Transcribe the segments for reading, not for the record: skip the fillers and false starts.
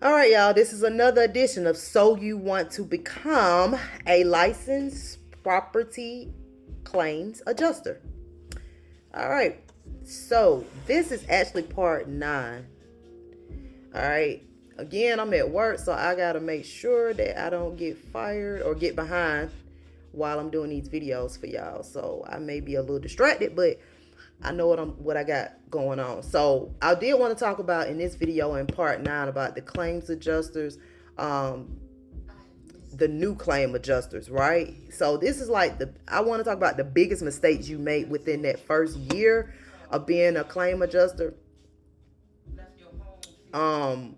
All right, y'all. This is another edition of So You Want to Become a Licensed Property Claims Adjuster. All right. So this is actually part 9. All right. Again, I'm at work, so I got to make sure that I don't get fired or get behind while I'm doing these videos for y'all. So I may be a little distracted, but I know what I got going on. So I did want to talk about in this video in part 9 about the claims adjusters, um, the new claim adjusters, right? So this is like I want to talk about the biggest mistakes you make within that first year of being a claim adjuster. Um,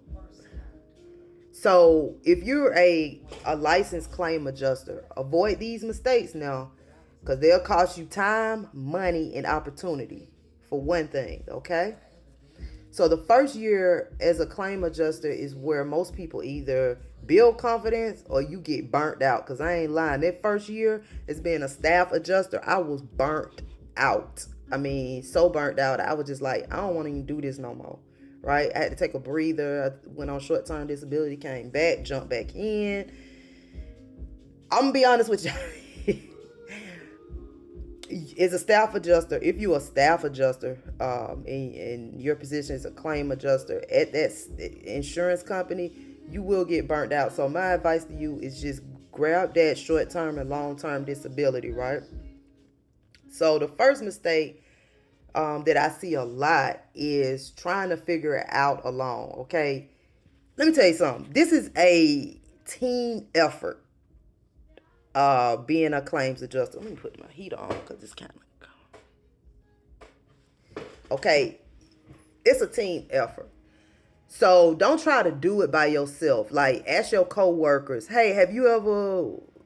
so if you're a licensed claim adjuster, avoid these mistakes now, because they'll cost you time, money, and opportunity for one thing. Okay. So the first year as a claim adjuster is where most people either build confidence or you get burnt out. Cause I ain't lying. That first year as being a staff adjuster, I was burnt out. I mean, so burnt out. I was just like, I don't want to even do this no more. Right? I had to take a breather. I went on short term disability, came back, jumped back in. I'm gonna be honest with you. As a staff adjuster, if you're a staff adjuster, and your position is a claim adjuster at that insurance company, you will get burnt out. So my advice to you is just grab that short-term and long-term disability, right? So the first mistake that I see a lot is trying to figure it out alone. Okay, let me tell you something. This is a team effort. Being a claims adjuster. Let me put my heat on because it's kind of okay. It's a team effort. So don't try to do it by yourself. Like ask your coworkers, hey, have you ever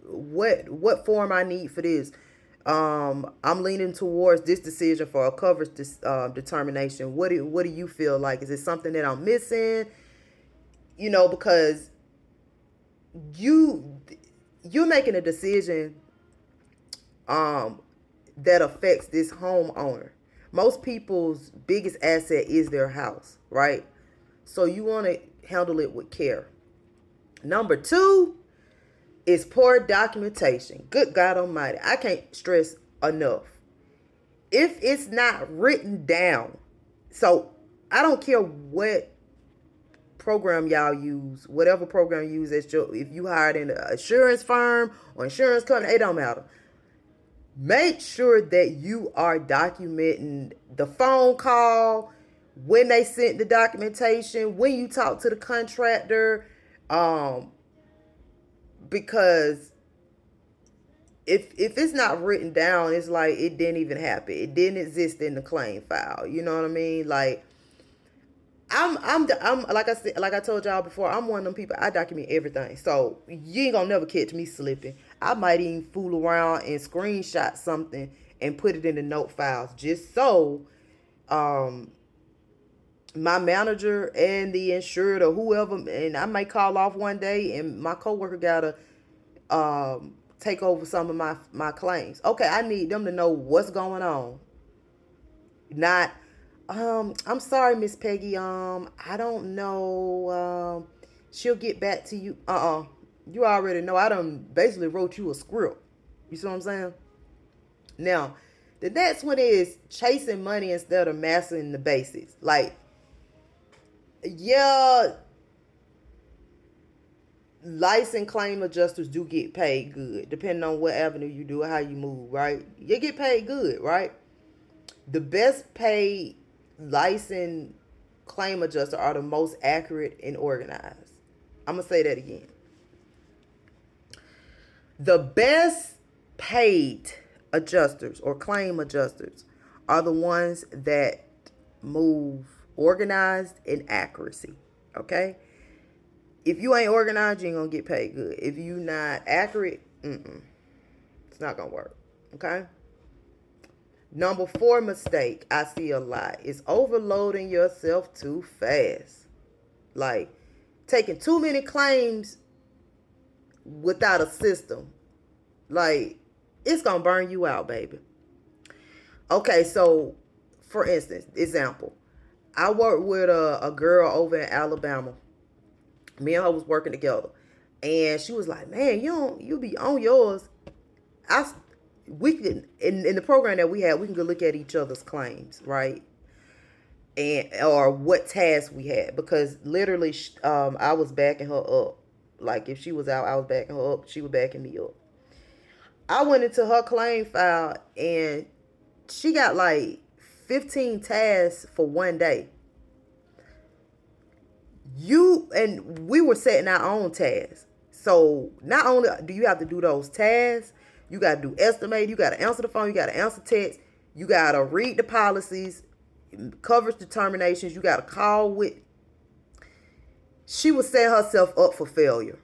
what form I need for this? I'm leaning towards this decision for a coverage determination. What do you feel like? Is it something that I'm missing? Because you you're making a decision um that affects this homeowner. Most people's biggest asset is their house, right? So you want to handle it with care. Number 2 is poor documentation. Good God Almighty, I can't stress enough. If it's not written down, so I don't care what program y'all use, whatever program you use, if you hired in an insurance firm or insurance company, it don't matter. Make sure that you are documenting the phone call, when they sent the documentation, when you talk to the contractor, um, because if it's not written down, it's like it didn't even happen. It didn't exist in the claim file. You know what I mean? Like I'm like I said, like I told y'all before, I'm one of them people. I document everything, so you ain't gonna never catch me slipping. I might even fool around and screenshot something and put it in the note files just so um my manager and the insured or whoever, and I might call off one day and my coworker gotta take over some of my claims. Okay, I need them to know what's going on. Not, I'm sorry, Miss Peggy. I don't know. She'll get back to you. You already know. I done basically wrote you a script. You see what I'm saying? Now, the next one is chasing money instead of mastering the basics. Like, yeah, licensed claim adjusters do get paid good, depending on what avenue you do or how you move, right? You get paid good, right? The best paid licensed claim adjuster are the most accurate and organized. I'm gonna say that again. The best paid adjusters or claim adjusters are the ones that move organized and accuracy. Okay? If you ain't organized, you ain't gonna get paid good. If you not accurate, it's not gonna work. Okay? Number 4 mistake I see a lot is overloading yourself too fast. Like taking too many claims without a system. Like it's gonna burn you out, baby. Okay, so for instance, example, I work with a girl over in Alabama. Me and her was working together, and she was like, "Man, you be on yours." I we could in the program that we had, we can go look at each other's claims, right? And or what tasks we had, because literally, I was backing her up. Like if she was out, I was backing her up. She was backing me up. I went into her claim file and she got like 15 tasks for one day. We were setting our own tasks. So not only do you have to do those tasks, you got to do estimate, you got to answer the phone, you got to answer text, you got to read the policies, coverage determinations, you got to call with. She was setting herself up for failure.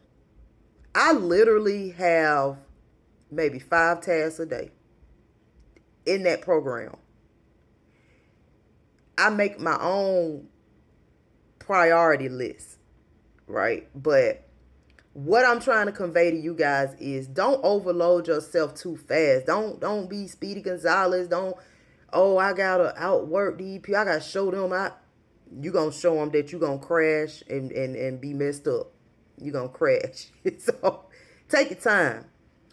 I literally have maybe 5 tasks a day in that program. I make my own priority list, right? But what I'm trying to convey to you guys is don't overload yourself too fast. Don't be Speedy Gonzalez. Don't, oh, I gotta outwork the EP. I gotta show them you gonna show them that you gonna crash and be messed up. You gonna crash. So take your time.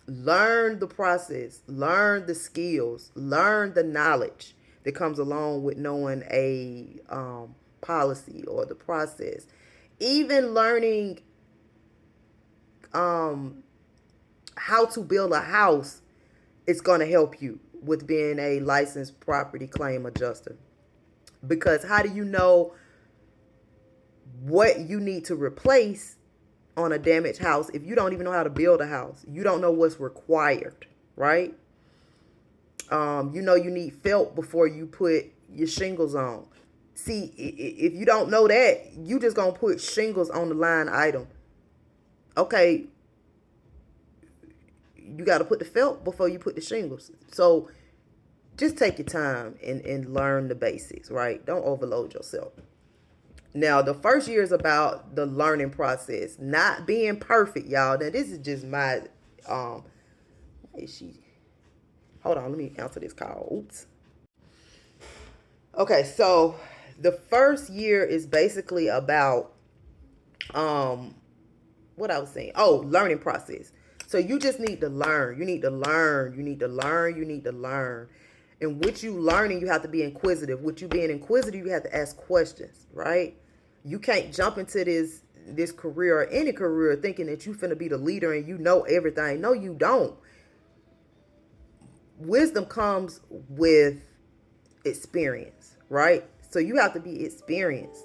Learn the process. Learn the skills. Learn the knowledge that comes along with knowing a policy or the process. Even learning how to build a house is going to help you with being a licensed property claim adjuster. Because how do you know what you need to replace on a damaged house if you don't even know how to build a house? You don't know what's required, right? You know you need felt before you put your shingles on. See, if you don't know that, you just gonna put shingles on the line item. Okay, you got to put the felt before you put the shingles. So just take your time and learn the basics, right? Don't overload yourself. Now, the first year is about the learning process, not being perfect, y'all. Now, this is just my, is she, hold on, let me answer this call. Oops. Okay, so the first year is basically about, what I was saying. Oh, learning process. So you just need to learn. You need to learn. You need to learn. You need to learn. And with you learning, you have to be inquisitive. With you being inquisitive, you have to ask questions, right? You can't jump into this career or any career thinking that you finna be the leader and you know everything. No, you don't. Wisdom comes with experience, right? So you have to be experienced.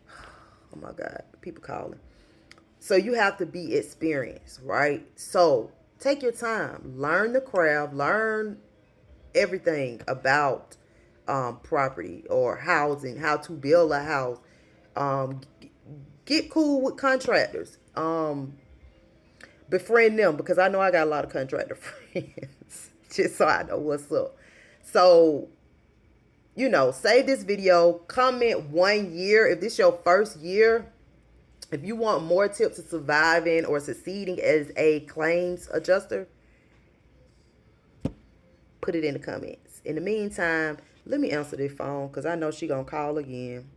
Oh my God, people calling. So you have to be experienced, right? So take your time, learn the craft, learn everything about property or housing, how to build a house. Um, get cool with contractors. Befriend them, because I know I got a lot of contractor friends, just so I know what's up. So, save this video, comment 1 year. If this is your first year, if you want more tips of surviving or succeeding as a claims adjuster, put it in the comments. In the meantime, let me answer this phone because I know she's going to call again.